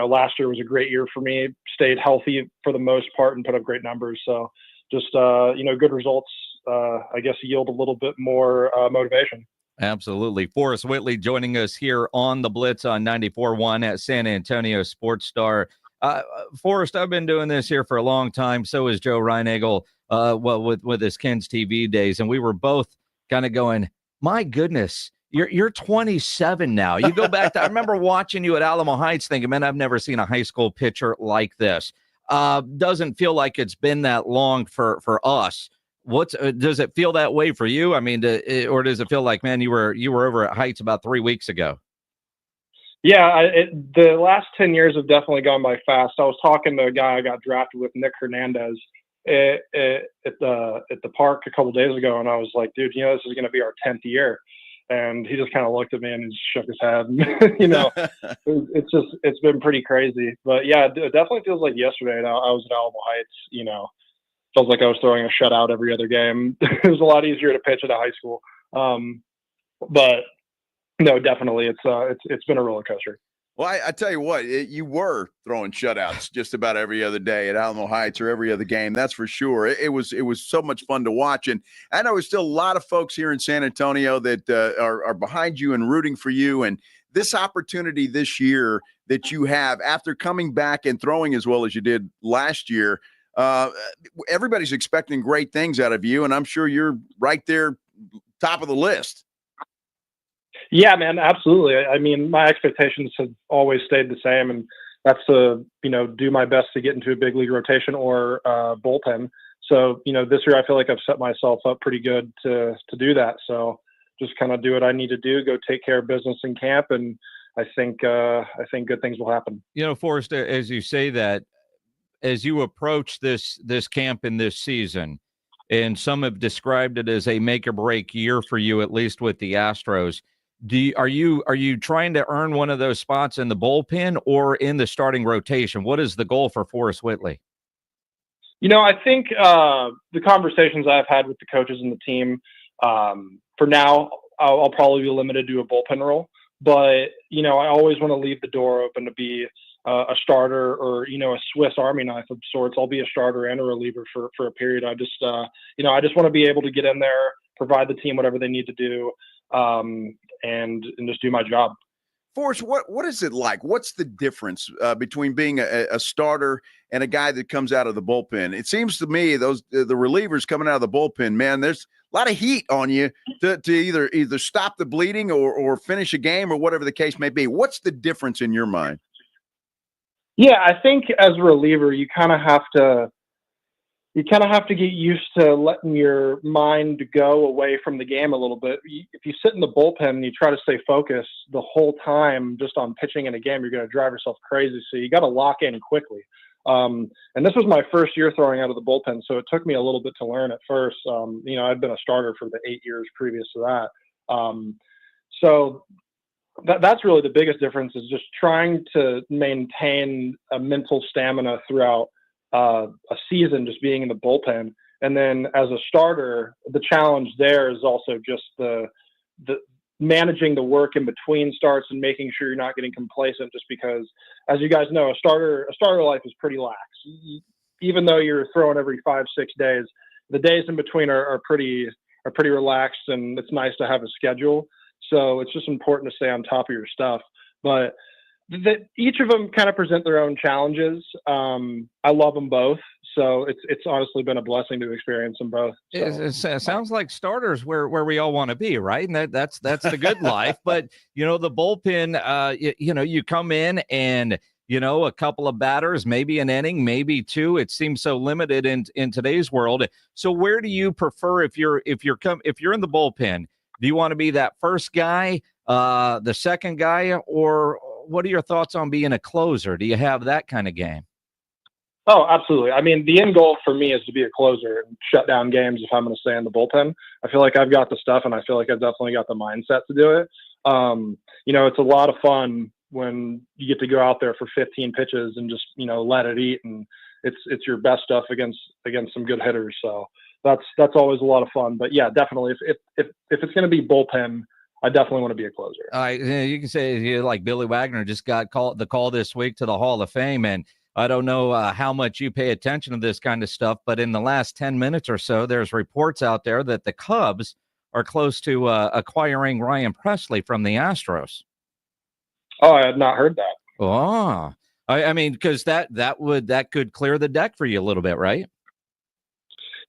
last year was a great year for me. Stayed healthy for the most part and put up great numbers. So just good results, I guess, yield a little bit more motivation. Absolutely. Forrest Whitley joining us here on the Blitz on 94.1 at San Antonio Sports Star. Forrest, I've been doing this here for a long time. So is Joe Reinagel, with his Ken's TV days. And we were both kind of going, my goodness, you're 27 now. You go back to, I remember watching you at Alamo Heights thinking, man, I've never seen a high school pitcher like this. Doesn't feel like it's been that long for us. Does it feel that way for you? I mean, or does it feel like, man, you were over at Heights about 3 weeks ago? Yeah, the last 10 years have definitely gone by fast. I was talking to a guy I got drafted with, Nick Hernandez, at the park a couple days ago, and I was like, dude, this is going to be our 10th year. And he just kind of looked at me and shook his head. It's been pretty crazy. But yeah, it definitely feels like yesterday. I was at Alamo Heights. Feels like I was throwing a shutout every other game. It was a lot easier to pitch at a high school. But no, definitely, it's been a roller coaster. Well, I tell you what, you were throwing shutouts just about every other day at Alamo Heights or every other game. That's for sure. It was so much fun to watch. And I know there's still a lot of folks here in San Antonio that are behind you and rooting for you. And this opportunity this year that you have after coming back and throwing as well as you did last year, everybody's expecting great things out of you. And I'm sure you're right there, top of the list. Yeah, man, absolutely. I mean, my expectations have always stayed the same, and that's to, do my best to get into a big league rotation or bullpen. So, this year I feel like I've set myself up pretty good to do that. So just kind of do what I need to do, go take care of business in camp, and I think good things will happen. Forrest, as you say that, as you approach this camp in this season, and some have described it as a make or break year for you, at least with the Astros. Are you trying to earn one of those spots in the bullpen or in the starting rotation? What is the goal for Forrest Whitley? I think the conversations I've had with the coaches and the team, for now, I'll probably be limited to a bullpen role. But, I always want to leave the door open to be a starter or, a Swiss Army knife of sorts. I'll be a starter and a reliever for a period. I just want to be able to get in there, provide the team whatever they need to do, and just do my job. Forrest, what is it like? What's the difference between being a starter and a guy that comes out of the bullpen? It seems to me the relievers coming out of the bullpen, man, there's a lot of heat on you to either stop the bleeding or finish a game or whatever the case may be. What's the difference in your mind? Yeah, I think as a reliever, you kind of have to you kind of have to get used to letting your mind go away from the game a little bit. If you sit in the bullpen and you try to stay focused the whole time just on pitching in a game, you're going to drive yourself crazy. So you got to lock in quickly. And this was my first year throwing out of the bullpen, so it took me a little bit to learn at first. I'd been a starter for the 8 years previous to that. So that's really the biggest difference, is just trying to maintain a mental stamina throughout a season, just being in the bullpen. And then as a starter, the challenge there is also just the managing the work in between starts and making sure you're not getting complacent, just because, as you guys know, a starter life is pretty lax. Even though you're throwing every 5-6 days, the days in between are pretty relaxed, and it's nice to have a schedule. So it's just important to stay on top of your stuff. But each of them kind of present their own challenges. I love them both. So it's honestly been a blessing to experience them both. So. It sounds like starters where we all want to be, right? And that's the good life. But the bullpen, you come in and a couple of batters, maybe an inning, maybe two. It seems so limited in today's world. So where do you prefer if you're in the bullpen? Do you want to be that first guy, the second guy, or what are your thoughts on being a closer? Do you have that kind of game? Oh, absolutely. I mean, the end goal for me is to be a closer and shut down games if I'm going to stay in the bullpen. I feel like I've got the stuff, and I feel like I've definitely got the mindset to do it. It's a lot of fun when you get to go out there for 15 pitches and just, let it eat, and it's your best stuff against some good hitters. So that's always a lot of fun. But yeah, definitely, if it's going to be bullpen, I definitely want to be a closer. You can say like Billy Wagner just got the call this week to the Hall of Fame, and I don't know how much you pay attention to this kind of stuff, but in the last 10 minutes or so, there's reports out there that the Cubs are close to acquiring Ryan Presley from the Astros. Oh, I had not heard that. Oh, I mean, because that could clear the deck for you a little bit, right?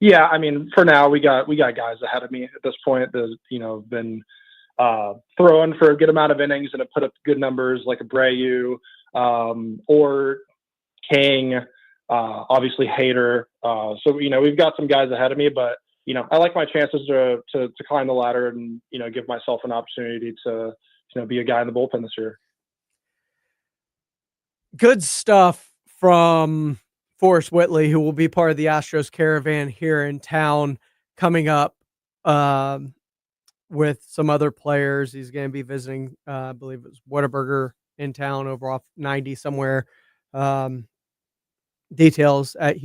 Yeah, I mean, for now we got guys ahead of me at this point that been throwing for a good amount of innings and have put up good numbers, like Abreu or King, obviously Hader. So we've got some guys ahead of me, but I like my chances to climb the ladder and give myself an opportunity to be a guy in the bullpen this year. Good stuff from Forrest Whitley, who will be part of the Astros caravan here in town coming up with some other players. He's going to be visiting, I believe it was Whataburger in town over off 90 somewhere. Details at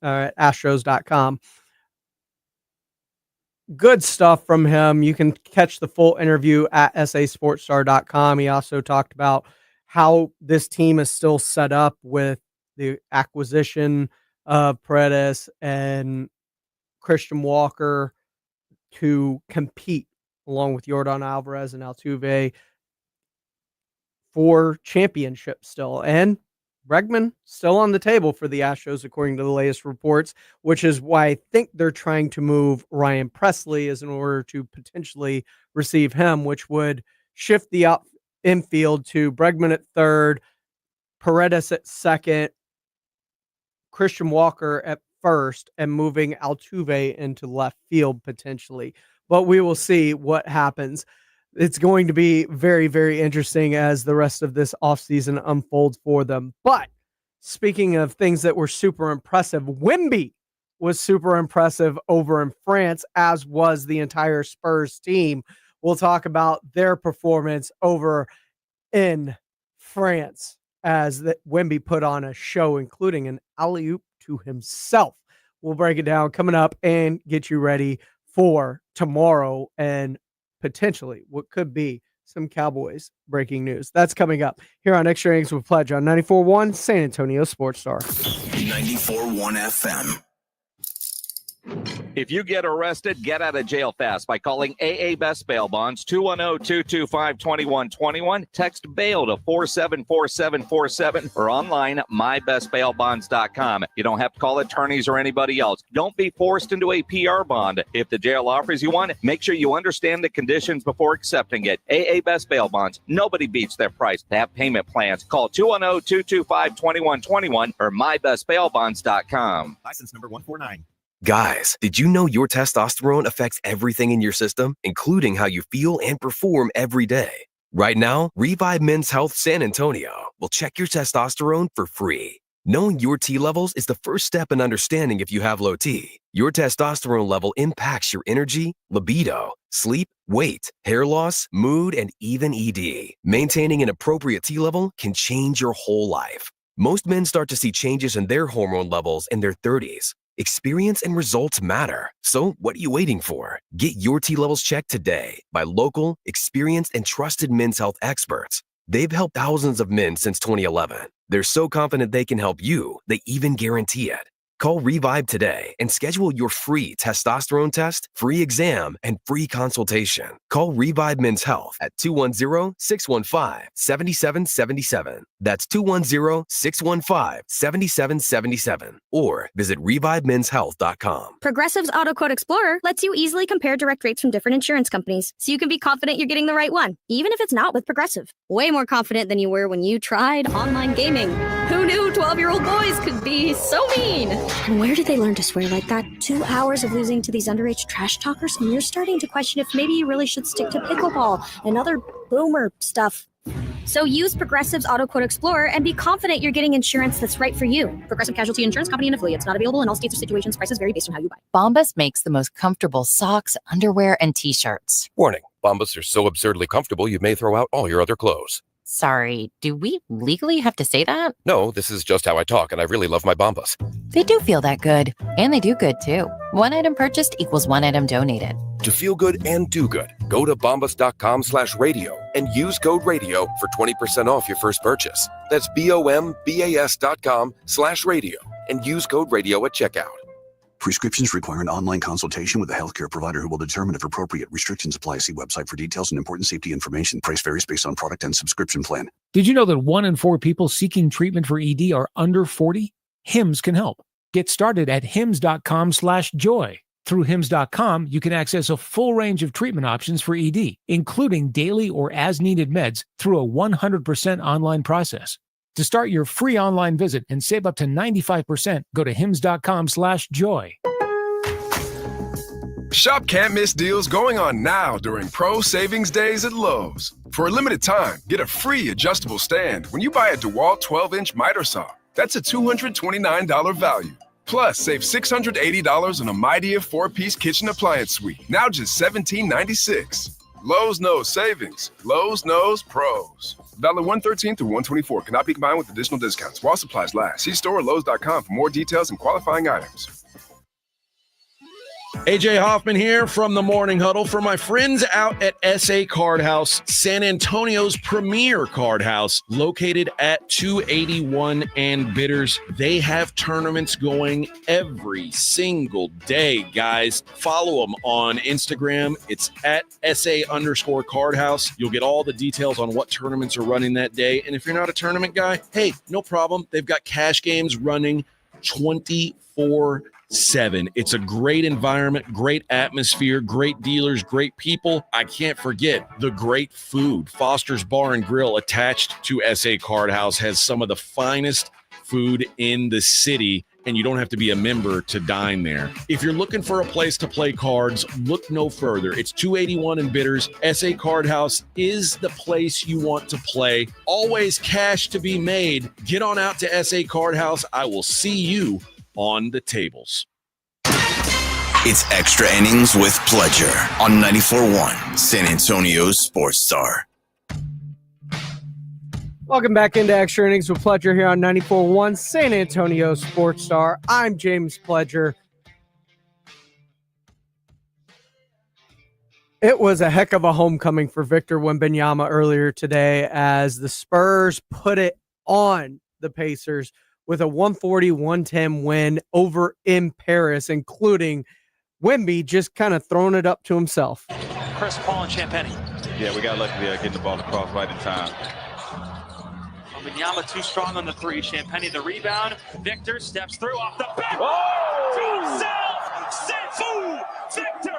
Astros.com. Good stuff from him. You can catch the full interview at sasportstar.com. He also talked about how this team is still set up with the acquisition of Paredes and Christian Walker to compete along with Yordan Alvarez and Altuve for championship still. And Bregman still on the table for the Astros, according to the latest reports, which is why I think they're trying to move Ryan Presley in order to potentially receive him, which would shift the infield to Bregman at third, Paredes at second, Christian Walker at first, and moving Altuve into left field potentially. But we will see what happens. It's going to be very, very interesting as the rest of this offseason unfolds for them. But speaking of things that were super impressive, Wemby was super impressive over in France, as was the entire Spurs team. We'll talk about their performance over in France as Wemby put on a show, including an alley-oop to himself. We'll break it down coming up and get you ready for tomorrow and potentially what could be some Cowboys breaking news. That's coming up here on Extra Innings with Pledge on 94.1 San Antonio Sports Star. 94.1 FM. If you get arrested, get out of jail fast by calling AA Best Bail Bonds, 210-225-2121. Text bail to 474747 or online at mybestbailbonds.com. You don't have to call attorneys or anybody else. Don't be forced into a PR bond. If the jail offers you one, make sure you understand the conditions before accepting it. AA Best Bail Bonds. Nobody beats their price. They have payment plans. Call 210-225-2121 or mybestbailbonds.com. License number 149. Guys, did you know your testosterone affects everything in your system, including how you feel and perform every day? Right now, Revive Men's Health San Antonio will check your testosterone for free. Knowing your T levels is the first step in understanding if you have low T. Your testosterone level impacts your energy, libido, sleep, weight, hair loss, mood, and even ED. Maintaining an appropriate T level can change your whole life. Most men start to see changes in their hormone levels in their 30s. Experience and results matter. So what are you waiting for? Get your T levels checked today by local, experienced, and trusted men's health experts. They've helped thousands of men since 2011. They're so confident they can help you, they even guarantee it. Call Revive today and schedule your free testosterone test, free exam, and free consultation. Call Revive Men's Health at 210-615-7777. That's 210-615-7777. Or visit revivemenshealth.com. Progressive's Auto Quote Explorer lets you easily compare direct rates from different insurance companies, so you can be confident you're getting the right one, even if it's not with Progressive. Way more confident than you were when you tried online gaming. Who knew 12-year-old boys could be so mean? And where did they learn to swear like that? 2 hours of losing to these underage trash talkers, and you're starting to question if maybe you really should stick to pickleball and other boomer stuff. So use Progressive's Auto Quote Explorer and be confident you're getting insurance that's right for you. Progressive Casualty Insurance Company and affiliates. Not available in all states or situations. Prices vary based on how you buy. Bombas makes the most comfortable socks, underwear, and T-shirts. Warning, Bombas are so absurdly comfortable you may throw out all your other clothes. Sorry, do we legally have to say that? No, this is just how I talk, and I really love my Bombas. They do feel that good. And they do good, too. One item purchased equals one item donated. To feel good and do good, go to bombas.com/radio and use code radio for 20% off your first purchase. That's BOMBAS.com/radio and use code radio at checkout. Prescriptions require an online consultation with a healthcare provider who will determine if appropriate. Restrictions apply. See website for details and important safety information. Price varies based on product and subscription plan. Did you know that 1 in 4 people seeking treatment for ED are under 40? HIMS can help. Get started at hims.com/joy. Through hims.com, you can access a full range of treatment options for ED, including daily or as-needed meds through a 100% online process. To start your free online visit and save up to 95%, go to hims.com/joy. Shop can't miss deals going on now during Pro Savings Days at Lowe's. For a limited time, get a free adjustable stand when you buy a DeWalt 12-inch miter saw. That's a $229 value. Plus, save $680 on a Midea 4-piece kitchen appliance suite. Now just $17.96. Lowe's knows savings. Lowe's knows pros. Valid 113 through 124. Cannot be combined with additional discounts while supplies last. See store or Lowe's.com for more details and qualifying items. AJ Hoffman here from the Morning Huddle for my friends out at SA Card House, San Antonio's premier card house, located at 281 and Bitters. They have tournaments going every single day, guys. Follow them on Instagram. It's at SA_Card House. You'll get all the details on what tournaments are running that day. And if you're not a tournament guy, hey, no problem. They've got cash games running 24/7. It's a great environment, great atmosphere, great dealers, great people. I can't forget the great food. Foster's Bar and Grill, attached to SA Card House, has some of the finest food in the city, and you don't have to be a member to dine there. If you're looking for a place to play cards, look no further. It's 281 and Bitters. SA Card House is the place you want to play. Always cash to be made. Get on out to SA Card House. I will see you on the tables. It's Extra Innings with Pledger on 94.1 San Antonio's Sports Star. Welcome back into Extra Innings with Pledger here on 94.1 San Antonio Sports Star. I'm James Pledger. It was a heck of a homecoming for Victor Wembanyama earlier today as the Spurs put it on the Pacers with a 140-110 win over in Paris, including Wemby just kind of throwing it up to himself. Chris Paul and Champagny. Yeah, we got lucky there getting the ball across right in time. Wembanyama too strong on the three. Champagny the rebound. Victor steps through off the back. To himself. Sifu Victor.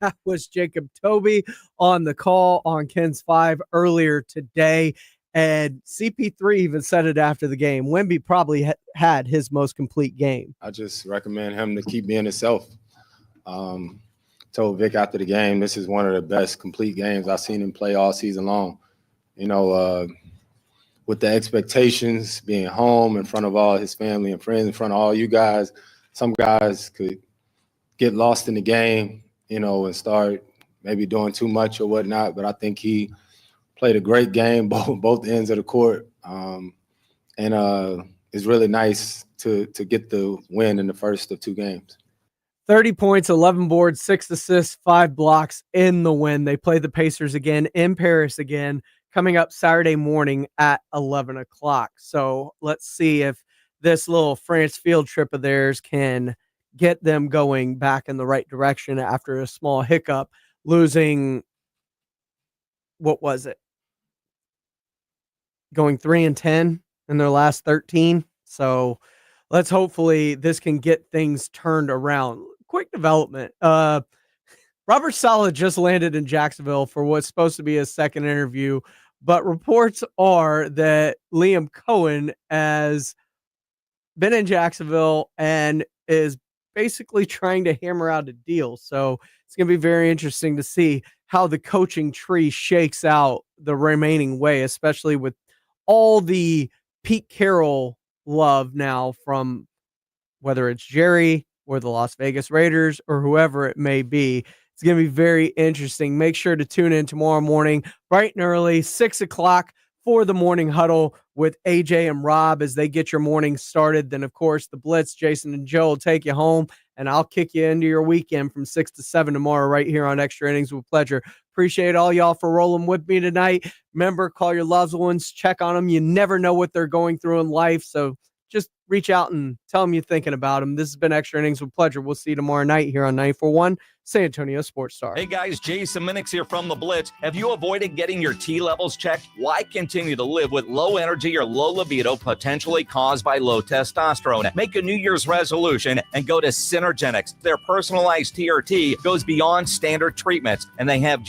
That was Jacob Toby on the call on Ken's 5 earlier today. And CP3 even said it after the game. Wemby probably had his most complete game. I just recommend him to keep being himself. Told Vic after the game, this is one of the best complete games I've seen him play all season long. With the expectations, being home in front of all his family and friends, in front of all you guys, some guys could get lost in the game, and start maybe doing too much or whatnot. But I think he played a great game, both ends of the court. It's really nice to get the win in the first of 2 games. 30 points, 11 boards, 6 assists, 5 blocks in the win. They play the Pacers again in Paris again, coming up Saturday morning at 11 o'clock. So let's see if this little France field trip of theirs can get them going back in the right direction after a small hiccup, losing, what was it? Going 3-10 in their last 13. So let's hopefully this can get things turned around. Quick development. Robert Saleh just landed in Jacksonville for what's supposed to be his second interview, but reports are that Liam Cohen has been in Jacksonville and is basically trying to hammer out a deal. So it's going to be very interesting to see how the coaching tree shakes out the remaining way, especially with all the Pete Carroll love now from whether it's Jerry or the Las Vegas Raiders or whoever it may be. It's going to be very interesting. Make sure to tune in tomorrow morning, bright and early, 6 o'clock for the morning huddle with AJ and Rob as they get your morning started. Then, of course, the Blitz, Jason and Joe will take you home, and I'll kick you into your weekend from 6 to 7 tomorrow right here on Extra Innings with Pleasure. Appreciate all y'all for rolling with me tonight. Remember, call your loved ones, check on them. You never know what they're going through in life, so just reach out and tell them you're thinking about them. This has been Extra Innings with Pleasure. We'll see you tomorrow night here on 94.1 San Antonio Sports Star. Hey guys, Jason Minix here from The Blitz. Have you avoided getting your T levels checked? Why continue to live with low energy or low libido potentially caused by low testosterone? Make a New Year's resolution and go to Synergenics. Their personalized TRT goes beyond standard treatments, and they have